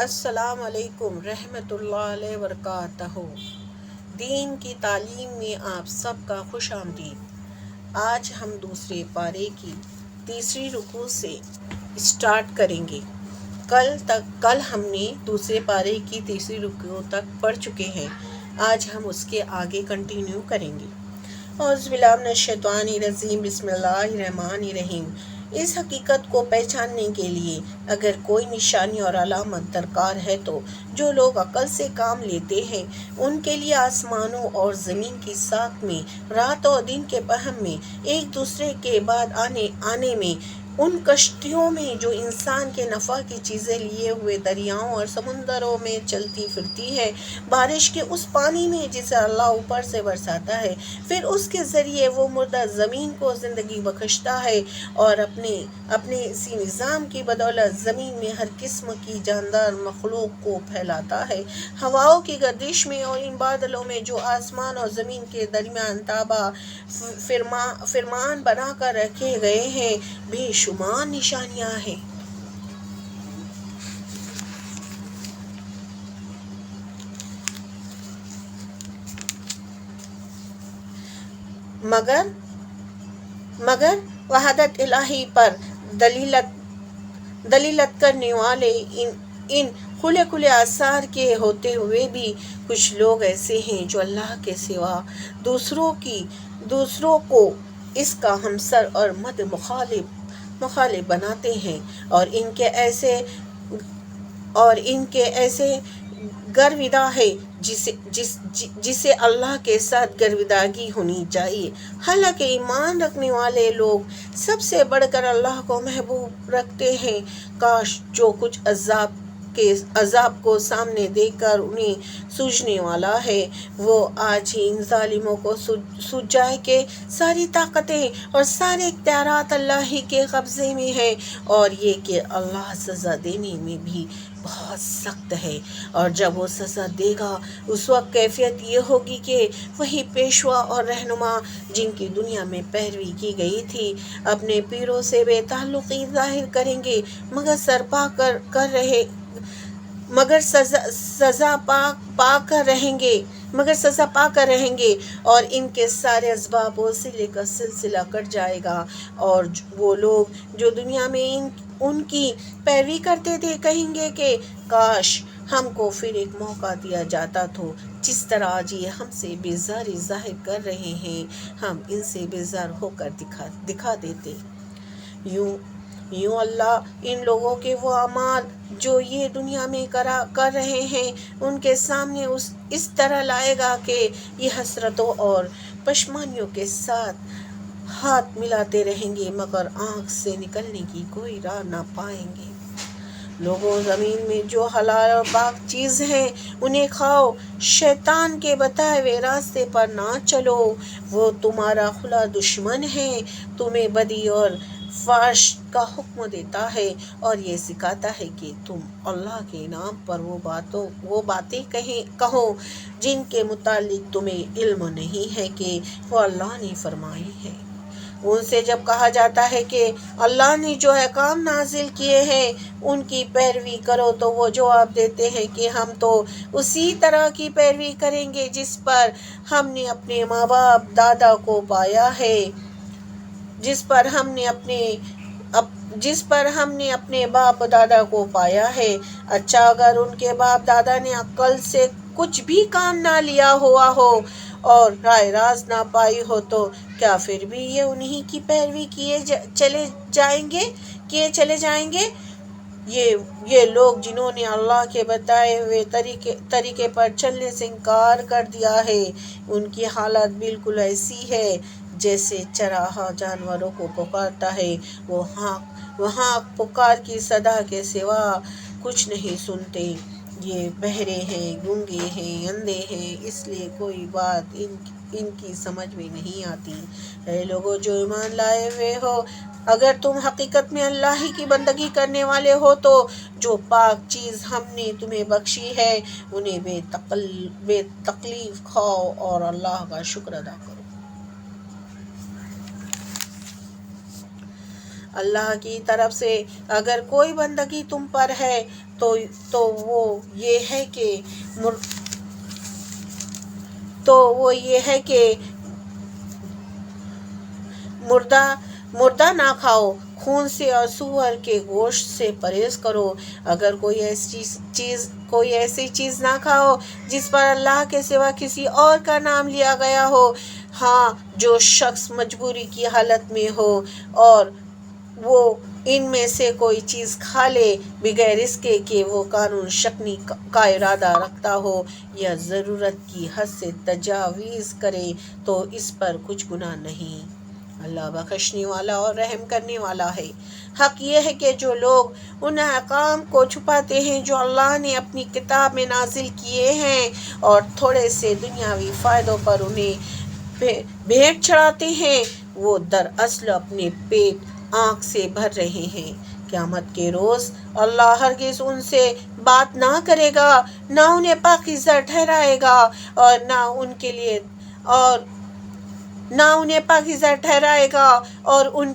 السلام علیکم رحمۃ اللہ علیہ وبرکاتہ۔ دین کی تعلیم میں آپ سب کا خوش آمدید۔ آج ہم دوسرے پارے کی تیسری رکوع سے اسٹارٹ کریں گے۔ کل ہم نے دوسرے پارے کی تیسری رکوع تک پڑھ چکے ہیں۔ آج ہم اس کے آگے کنٹینیو کریں گے۔ اعوذ باللہ من الشیطان الرجیم، بسم اللہ الرحمن الرحیم۔ اس حقیقت کو پہچاننے کے لیے اگر کوئی نشانی اور علامت درکار ہے تو جو لوگ عقل سے کام لیتے ہیں ان کے لیے آسمانوں اور زمین کی ساکھ میں، رات اور دن کے فہم میں، ایک دوسرے کے بعد آنے میں، ان کشتیوں میں جو انسان کے نفع کی چیزیں لیے ہوئے دریاؤں اور سمندروں میں چلتی پھرتی ہے، بارش کے اس پانی میں جسے اللہ اوپر سے برساتا ہے، پھر اس کے ذریعے وہ مردہ زمین کو زندگی بخشتا ہے اور اپنے اسی نظام کی بدولت زمین میں ہر قسم کی جاندار مخلوق کو پھیلاتا ہے۔ ہواؤں کی گردش میں اور ان بادلوں میں جو آسمان اور زمین کے درمیان تابع فرمان بنا کر رکھے گئے ہیں، بے شمار نشانیاں ہیں۔ مگر وحدت الہی پر دلیلت کرنے والے ان کھلے آثار کے ہوتے ہوئے بھی کچھ لوگ ایسے ہیں جو اللہ کے سوا دوسروں کو اس کا ہمسر اور مد مخالف بناتے ہیں، اور ان کے ایسے گرویدہ ہے جسے اللہ کے ساتھ گرویدگی ہونی چاہیے۔ حالانکہ ایمان رکھنے والے لوگ سب سے بڑھ کر اللہ کو محبوب رکھتے ہیں۔ کاش جو کچھ عذاب کو سامنے دیکھ کر انہیں سوجنے والا ہے وہ آج ہی ان ظالموں کو سوج جائے کہ ساری طاقتیں اور سارے اختیارات اللہ ہی کے قبضے میں ہیں، اور یہ کہ اللہ سزا دینے میں بھی بہت سخت ہے، اور جب وہ سزا دے گا اس وقت کیفیت یہ ہوگی کہ وہی پیشوا اور رہنما جن کی دنیا میں پیروی کی گئی تھی اپنے پیروں سے بے تعلقی ظاہر کریں گے، مگر سزا پا کر رہیں گے، اور ان کے سارے اسباب وسیلے کا سلسلہ کٹ جائے گا، اور وہ لوگ جو دنیا میں ان کی پیروی کرتے تھے کہیں گے کہ کاش ہم کو پھر ایک موقع دیا جاتا تو جس طرح آج یہ ہم سے بیزاری ظاہر کر رہے ہیں ہم ان سے بیزار ہو کر دکھا دیتے۔ یوں اللہ ان لوگوں کے وہ اعمال جو یہ دنیا میں کر رہے ہیں ان کے سامنے اس طرح لائے گا کہ یہ حسرتوں اور پشیمانیوں کے ساتھ ہاتھ ملاتے رہیں گے مگر آنکھ سے نکلنے کی کوئی راہ نہ پائیں گے۔ لوگوں، زمین میں جو حلال اور پاک چیز ہیں انہیں کھاؤ، شیطان کے بتائے ہوئے راستے پر نہ چلو، وہ تمہارا کھلا دشمن ہے، تمہیں بدی اور فحش کا حکم دیتا ہے اور یہ سکھاتا ہے کہ تم اللہ کے نام پر وہ باتیں کہو جن کے متعلق تمہیں علم نہیں ہے کہ وہ اللہ نے فرمائی ہے۔ ان سے جب کہا جاتا ہے کہ اللہ نے جو احکام نازل کیے ہیں ان کی پیروی کرو تو وہ جواب دیتے ہیں کہ ہم تو اسی طرح کی پیروی کریں گے جس پر ہم نے اپنے ماں باپ دادا کو پایا ہے، جس پر ہم نے اپنے باپ دادا کو پایا ہے۔ اچھا اگر ان کے باپ دادا نے عقل سے کچھ بھی کام نہ لیا ہوا ہو اور رائے راست نہ پائی ہو تو کیا پھر بھی یہ انہی کی پیروی کیے چلے جائیں گے؟ یہ لوگ جنہوں نے اللہ کے بتائے ہوئے طریقے پر چلنے سے انکار کر دیا ہے ان کی حالت بالکل ایسی ہے جیسے چرواہا جانوروں کو پکارتا ہے، وہ ہانک پکار کی صدا کے سوا کچھ نہیں سنتے۔ یہ بہرے ہیں، گونگے ہیں، اندھے ہیں، اس لیے کوئی بات ان کی سمجھ میں نہیں آتی۔ اے لوگو جو ایمان لائے ہوئے ہو، اگر تم حقیقت میں اللہ ہی کی بندگی کرنے والے ہو تو جو پاک چیز ہم نے تمہیں بخشی ہے انہیں بے تکلیف کھاؤ اور اللہ کا شکر ادا کرو۔ اللہ کی طرف سے اگر کوئی بندگی تم پر ہے تو وہ یہ ہے کہ مردہ نہ کھاؤ، خون سے اور سور کے گوشت سے پرہیز کرو۔ اگر کوئی ایسی چیز نہ کھاؤ جس پر اللہ کے سوا کسی اور کا نام لیا گیا ہو، ہاں جو شخص مجبوری کی حالت میں ہو اور وہ ان میں سے کوئی چیز کھا لے بغیر اس کے کہ وہ قانون شکنی کا ارادہ رکھتا ہو یا ضرورت کی حد سے تجاوز کرے تو اس پر کچھ گناہ نہیں۔ اللہ بخشنے والا اور رحم کرنے والا ہے۔ حق یہ ہے کہ جو لوگ ان احکام کو چھپاتے ہیں جو اللہ نے اپنی کتاب میں نازل کیے ہیں اور تھوڑے سے دنیاوی فائدوں پر انہیں بھیٹ چڑھاتے ہیں، وہ دراصل اپنے پیٹ آنکھ سے بھر رہے ہیں۔ قیامت کے روز اللہ ہرگز ان سے بات نہ کرے گا، نہ انہیں پاکیزہ ٹھہرائے گا اور نہ ان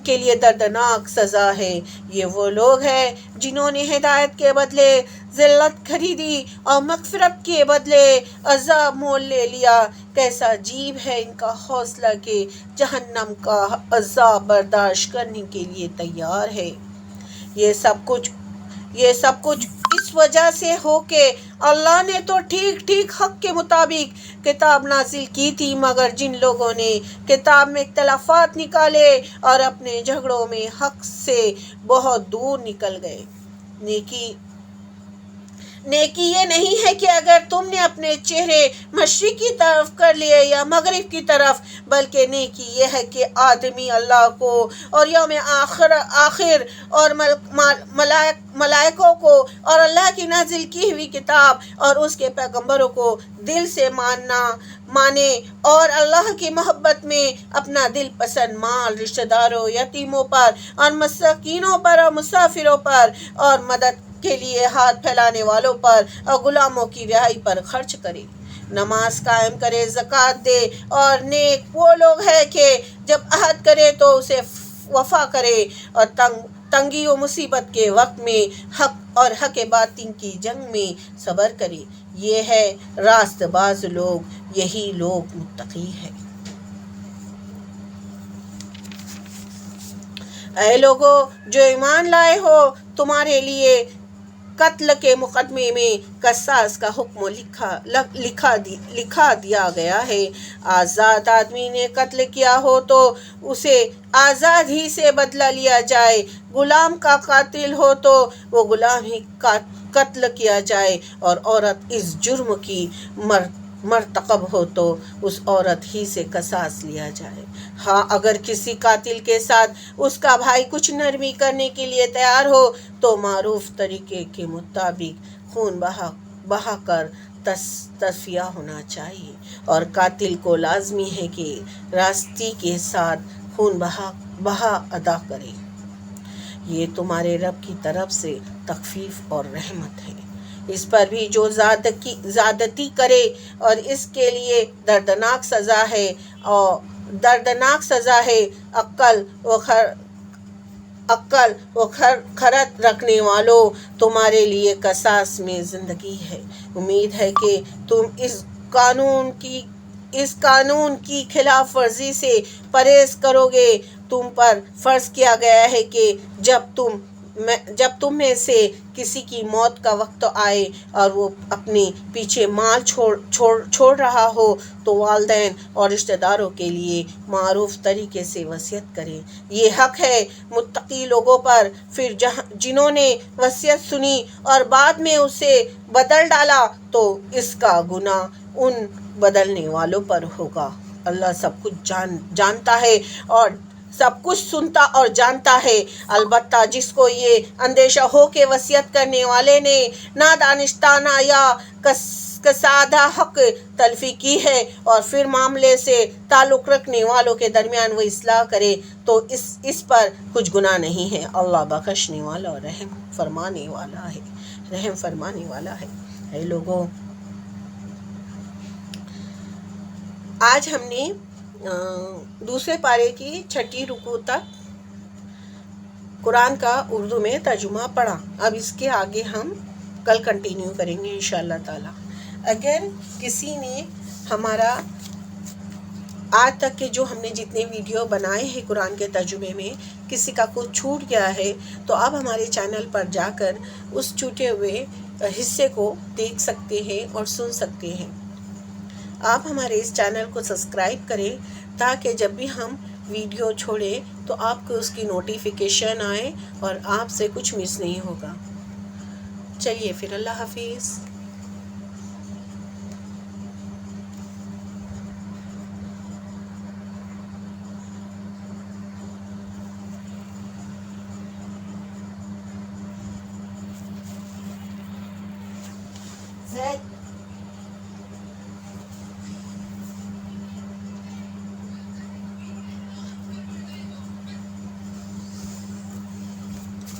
کے لیے دردناک سزا ہے۔ یہ وہ لوگ ہیں جنہوں نے ہدایت کے بدلے ذلت خریدی اور مغفرت کے بدلے عذاب مول لے لیا۔ کیسا عجیب ہے ان کا حوصلہ کہ جہنم کا عذاب برداشت کرنے کے لیے تیار ہے۔ یہ سب کچھ اس وجہ سے ہو کہ اللہ نے تو ٹھیک حق کے مطابق کتاب نازل کی تھی، مگر جن لوگوں نے کتاب میں اختلافات نکالے اور اپنے جھگڑوں میں حق سے بہت دور نکل گئے۔ نیکی یہ نہیں ہے کہ اگر تم نے اپنے چہرے مشرق کی طرف کر لیے یا مغرب کی طرف، بلکہ نیکی یہ ہے کہ آدمی اللہ کو اور یوم آخر اور ملائکوں کو اور اللہ کی نازل کی ہوئی کتاب اور اس کے پیغمبروں کو دل سے مانے اور اللہ کی محبت میں اپنا دل پسند مال رشتہ داروں، یتیموں پر اور مساکینوں پر اور مسافروں پر اور مدد کے لیے ہاتھ پھیلانے والوں پر اور غلاموں کی رہائی پر خرچ کرے، نماز قائم کرے، زکوٰۃ دے، اور نیک وہ لوگ ہیں کہ جب عہد کرے تو اسے وفا کرے اور تنگی و مصیبت کے وقت میں حق باطل کی جنگ میں صبر کرے۔ یہ ہے راست باز لوگ، یہی لوگ متقی ہیں۔ اے لوگو جو ایمان لائے ہو، تمہارے لیے قتل کے مقدمے میں قصاص کا حکم لکھا دیا گیا ہے۔ آزاد آدمی نے قتل کیا ہو تو اسے آزاد ہی سے بدلہ لیا جائے، غلام کا قاتل ہو تو وہ غلام ہی قتل کیا جائے، اور عورت اس جرم کی مرتکب ہو تو اس عورت ہی سے قصاص لیا جائے۔ ہاں اگر کسی قاتل کے ساتھ اس کا بھائی کچھ نرمی کرنے کے لیے تیار ہو تو معروف طریقے کے مطابق خون بہا کر تصفیہ ہونا چاہیے، اور قاتل کو لازمی ہے کہ راستی کے ساتھ خون بہا ادا کرے۔ یہ تمہارے رب کی طرف سے تخفیف اور رحمت ہے۔ اس پر بھی جو زیادتی کرے اور اس کے لیے دردناک سزا ہے۔ عقل و خرد رکھنے والوں، تمہارے لیے قصاص میں زندگی ہے۔ امید ہے کہ تم اس قانون کی خلاف ورزی سے پرہیز کرو گے۔ تم پر فرض کیا گیا ہے کہ جب تم میں سے کسی کی موت کا وقت آئے اور وہ اپنے پیچھے مال چھوڑ رہا ہو تو والدین اور رشتہ داروں کے لیے معروف طریقے سے وصیت کرے۔ یہ حق ہے متقی لوگوں پر۔ پھر جنہوں نے وصیت سنی اور بعد میں اسے بدل ڈالا تو اس کا گناہ ان بدلنے والوں پر ہوگا۔ اللہ سب کچھ جانتا ہے اور سب کچھ سنتا اور جانتا ہے۔ البتہ جس کو یہ اندیشہ ہو کہ وصیت کرنے والے نے نادانستانہ یا قصادہ حق تلفی کی ہے اور پھر معاملے سے تعلق رکھنے والوں کے درمیان وہ اصلاح کرے تو اس پر کچھ گناہ نہیں ہے۔ اللہ بخشنے والا اور رحم فرمانے والا ہے۔ اے لوگوں، آج ہم نے دوسرے پارے کی 6 رکوع تک قرآن کا اردو میں ترجمہ پڑھا۔ اب اس کے آگے ہم کل کنٹینیو کریں گے انشاءاللہ تعالی۔ اگر کسی نے ہمارا آج تک کے جو ہم نے جتنے ویڈیو بنائے ہیں قرآن کے ترجمے میں، کسی کا کچھ چھوٹ گیا ہے تو آپ ہمارے چینل پر جا کر اس چھوٹے ہوئے حصے کو دیکھ سکتے ہیں اور سن سکتے ہیں۔ آپ ہمارے اس چینل کو سبسکرائب کریں تاکہ جب بھی ہم ویڈیو چھوڑیں تو آپ کو اس کی نوٹیفیکیشن آئے اور آپ سے کچھ مس نہیں ہوگا۔ چلیے پھر، اللہ حافظ۔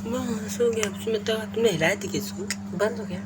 بس ہو گیا، اس میں تو تم نے ہلایا تھی، کس کو بند ہو گیا۔